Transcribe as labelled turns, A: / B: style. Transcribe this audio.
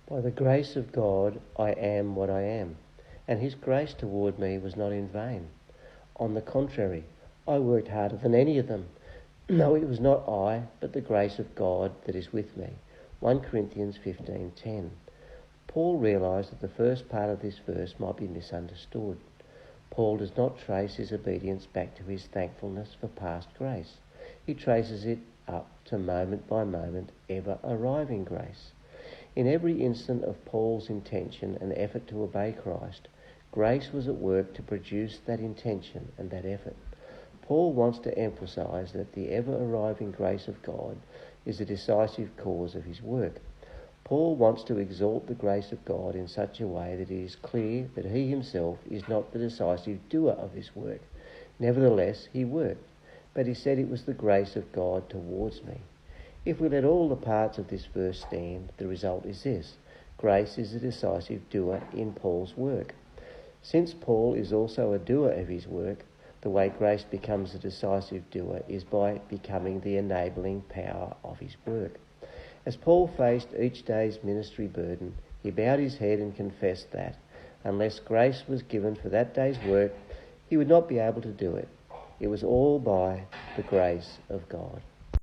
A: By the grace of God, I am what I am, and his grace toward me was not in vain. On the contrary, I worked harder than any of them. No, it was not I, but the grace of God that is with me. 1 Corinthians 15:10. Paul realised that the first part of this verse might be misunderstood. Paul does not trace his obedience back to his thankfulness for past grace. He traces it up to moment by moment, ever arriving grace. In every instant of Paul's intention and effort to obey Christ, grace was at work to produce that intention and that effort. Paul wants to emphasise that the ever-arriving grace of God is the decisive cause of his work. Paul wants to exalt the grace of God in such a way that it is clear that he himself is not the decisive doer of his work. Nevertheless, he worked, but he said it was the grace of God towards me. If we let all the parts of this verse stand, the result is this: grace is the decisive doer in Paul's work. Since Paul is also a doer of his work, the way grace becomes a decisive doer is by becoming the enabling power of his work. As Paul faced each day's ministry burden, he bowed his head and confessed that, unless grace was given for that day's work, he would not be able to do it. It was all by the grace of God.